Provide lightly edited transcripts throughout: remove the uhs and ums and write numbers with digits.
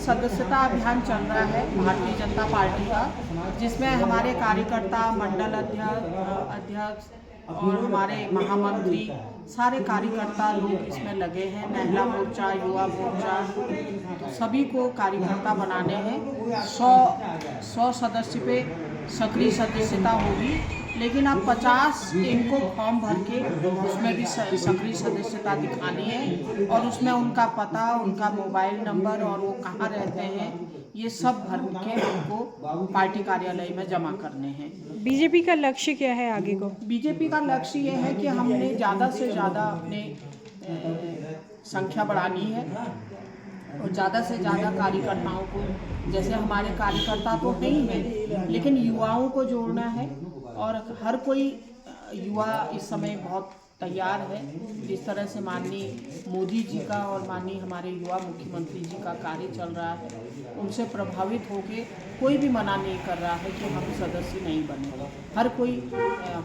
सदस्यता अभियान चल रहा है भारतीय जनता पार्टी का, जिसमें हमारे कार्यकर्ता, मंडल अध्यक्ष और हमारे महामंत्री, सारे कार्यकर्ता लोग इसमें लगे हैं। महिला मोर्चा, युवा मोर्चा, तो सभी को कार्यकर्ता बनाने हैं। 100 सदस्य पे सक्रिय सदस्यता होगी, लेकिन अब 50 इनको फॉर्म भर के उसमें भी सक्रिय सदस्यता दिखानी है और उसमें उनका पता, उनका मोबाइल नंबर और वो कहाँ रहते हैं, ये सब भर के उनको पार्टी कार्यालय में जमा करने हैं। बीजेपी का लक्ष्य क्या है आगे को? बीजेपी का लक्ष्य ये है कि हमने ज़्यादा से ज़्यादा अपने संख्या बढ़ानी है और ज़्यादा से ज़्यादा कार्यकर्ताओं को, जैसे हमारे कार्यकर्ता तो है ही हैं, लेकिन युवाओं को जोड़ना है। और हर कोई युवा इस समय बहुत तैयार है। जिस तरह से माननीय मोदी जी का और माननीय हमारे युवा मुख्यमंत्री जी का कार्य चल रहा है, उनसे प्रभावित होकर कोई भी मना नहीं कर रहा है कि हम सदस्य नहीं बने। हर कोई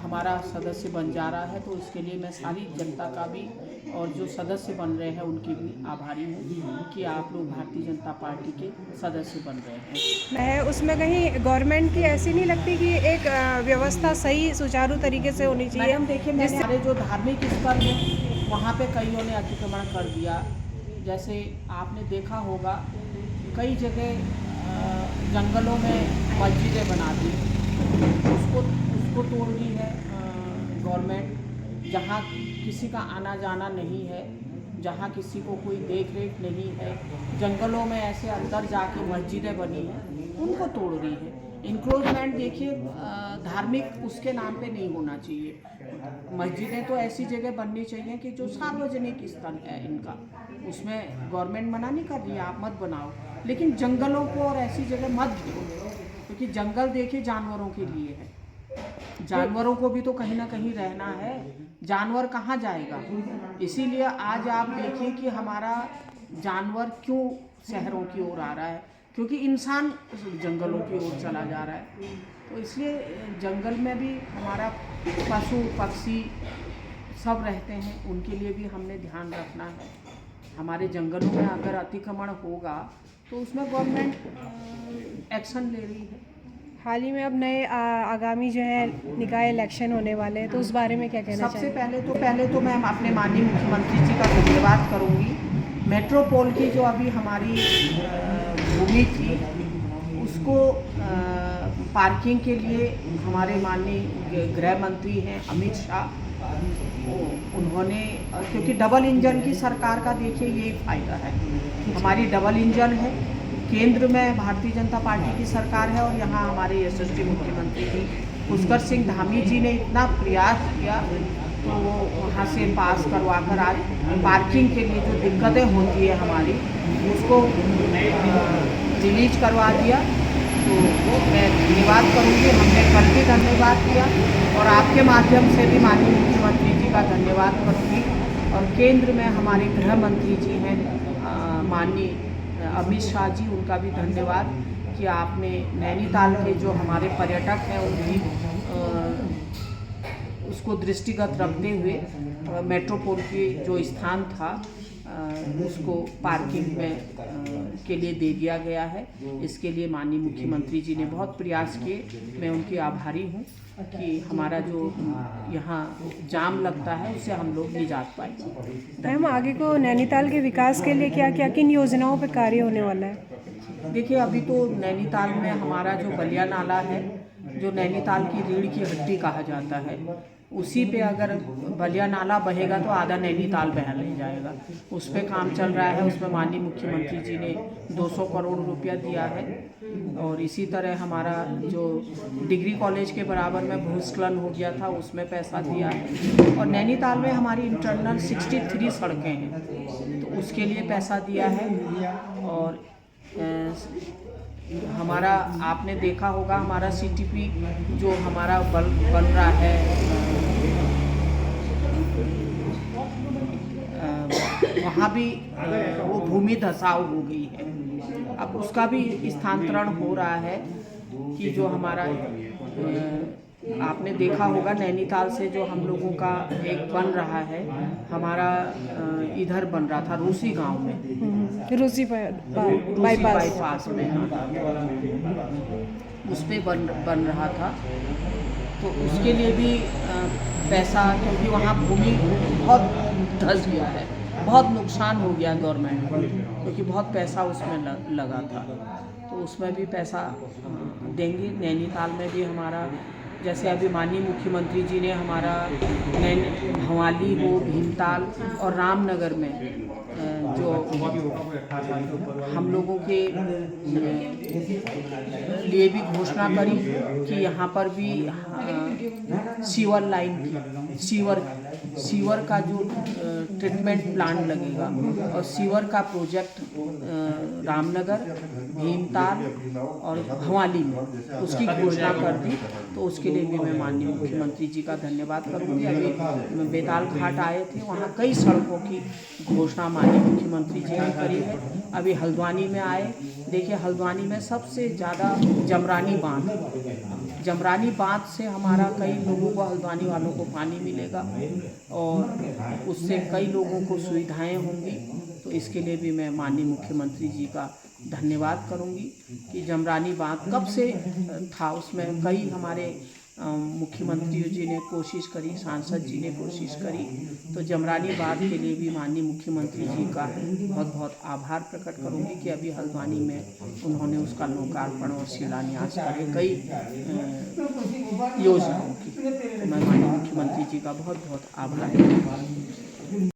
हमारा सदस्य बन जा रहा है, तो इसके लिए मैं सारी जनता का भी और जो सदस्य बन रहे हैं उनकी भी आभारी हूँ कि आप लोग भारतीय जनता पार्टी के सदस्य बन रहे हैं। उसमें कहीं गवर्नमेंट की ऐसी नहीं लगती कि एक व्यवस्था सही सुचारू तरीके से होनी चाहिए? मैडम देखिए, हमारे जो धार्मिक स्थल है वहाँ पे कईयों ने अतिक्रमण कर दिया। जैसे आपने देखा होगा, कई जगह जंगलों में मस्जिदें बना दी, उसको तोड़ दी है गवर्नमेंट। जहाँ किसी का आना जाना नहीं है, जहाँ किसी को कोई देख रेख नहीं है, जंगलों में ऐसे अंदर जाके मस्जिदें बनी हैं, उनको तोड़ रही है। इंक्रोचमेंट देखिए, धार्मिक उसके नाम पे नहीं होना चाहिए। मस्जिदें तो ऐसी जगह बननी चाहिए कि जो सार्वजनिक स्थल है इनका, उसमें गवर्नमेंट मना नहीं कर रही है, आप मत बनाओ, लेकिन जंगलों को और ऐसी जगह मत दो, क्योंकि जंगल देखिए जानवरों के लिए है। जानवरों को भी तो कहीं ना कहीं रहना है, जानवर कहाँ जाएगा? इसीलिए आज आप देखिए कि हमारा जानवर क्यों शहरों की ओर आ रहा है, क्योंकि इंसान जंगलों की ओर चला जा रहा है। तो इसलिए जंगल में भी हमारा पशु पक्षी सब रहते हैं, उनके लिए भी हमने ध्यान रखना है। हमारे जंगलों में अगर अतिक्रमण होगा तो उसमें गवर्नमेंट एक्शन ले रही है। हाल ही में अब नए आगामी जो है निकाय इलेक्शन होने वाले हैं, तो उस बारे में क्या कहना सबसे चाहिए? पहले तो मैं अपने माननीय मुख्यमंत्री जी का धन्यवाद करूंगी। मेट्रोपोल की जो अभी हमारी भूमि थी, उसको पार्किंग के लिए हमारे माननीय गृह मंत्री हैं अमित शाह, उन्होंने, क्योंकि डबल इंजन की सरकार का देखिए यही फायदा है, हमारी डबल इंजन है। केंद्र में भारतीय जनता पार्टी की सरकार है और यहाँ हमारे यशस्वी मुख्यमंत्री जी पुष्कर सिंह धामी जी ने इतना प्रयास किया, तो वो वहाँ से पास करवा कर आज पार्किंग के लिए जो दिक्कतें होती है हमारी, उसको रिलीज करवा दिया। तो मैं धन्यवाद करूँगी, हमने कल भी धन्यवाद किया और आपके माध्यम से भी माननीय मुख्यमंत्री जी का धन्यवाद करूँगी। और केंद्र में हमारे गृह मंत्री जी हैं माननीय अमित शाह जी, उनका भी धन्यवाद कि आपने नैनीताल के जो हमारे पर्यटक हैं उनकी उसको दृष्टिगत रखते हुए मेट्रोपोल की जो स्थान था उसको पार्किंग में के लिए दे दिया गया है। इसके लिए माननीय मुख्यमंत्री जी ने बहुत प्रयास किए, मैं उनकी आभारी हूँ कि हमारा जो यहाँ जाम लगता है उससे हम लोग निजात पाएंगे। मैम, आगे को नैनीताल के विकास के लिए क्या क्या किन योजनाओं पर कार्य होने वाला है? देखिए, अभी तो नैनीताल में हमारा जो बलिया नाला है, जो नैनीताल की रीढ़ की हड्डी कहा जाता है, उसी पे अगर बलिया नाला बहेगा तो आधा नैनीताल बह नहीं जाएगा। उस पर काम चल रहा है, उसमें माननीय मुख्यमंत्री जी ने 200 करोड़ रुपया दिया है। और इसी तरह हमारा जो डिग्री कॉलेज के बराबर में भूस्खलन हो गया था, उसमें पैसा दिया है। और नैनीताल में हमारी इंटरनल 63 सड़कें हैं, तो उसके लिए पैसा दिया है। और हमारा आपने देखा होगा, हमारा CTP जो हमारा बन रहा है, वहाँ भी वो भूमि धसाव हो गई है। अब उसका भी स्थानांतरण हो रहा है कि जो हमारा आपने देखा होगा नैनीताल से जो हम लोगों का एक बन रहा है, हमारा इधर बन रहा था रूसी गांव में, रूसी रूसी बाईपास। बाईपास में, उस पे बन रहा था। तो उसके लिए भी पैसा, क्योंकि वहाँ भूमि बहुत धंस गया है, बहुत नुकसान हो गया गवर्नमेंट को, क्योंकि बहुत पैसा उसमें लगा था। तो उसमें भी पैसा देंगे। नैनीताल में भी हमारा, जैसे अभी माननीय मुख्यमंत्री जी ने हमारा भवाली हो, भीमताल और रामनगर में जो हम लोगों के लिए भी घोषणा करी कि यहाँ पर भी सीवर लाइन की सीवर का जो ट्रीटमेंट प्लांट लगेगा और सीवर का प्रोजेक्ट रामनगर, भीमताल और भवाली में, उसकी घोषणा कर दी। तो उसके लिए भी मैं माननीय मुख्यमंत्री जी का धन्यवाद करूँगी। अभी बेताल घाट आए थे, वहाँ कई सड़कों की घोषणा माननीय मुख्यमंत्री जी ने करी है। अभी हल्द्वानी में आए, देखिए हल्द्वानी में सबसे ज़्यादा जमरानी बांध से हमारा कई लोगों को, हल्द्वानी वालों को पानी मिलेगा और उससे कई लोगों को सुविधाएं होंगी। तो इसके लिए भी मैं माननीय मुख्यमंत्री जी का धन्यवाद करूंगी कि जमरानी बांध कब से था, उसमें कई हमारे मुख्यमंत्री जी ने कोशिश करी, सांसद जी ने कोशिश करी। तो जमरानी बांध के लिए भी माननीय मुख्यमंत्री जी का बहुत बहुत आभार प्रकट करूंगी कि अभी हल्द्वानी में उन्होंने उसका लोकार्पण और शिलान्यास करे कई योजनाओं की। तो मैं माननीय मुख्यमंत्री जी का बहुत बहुत आभार।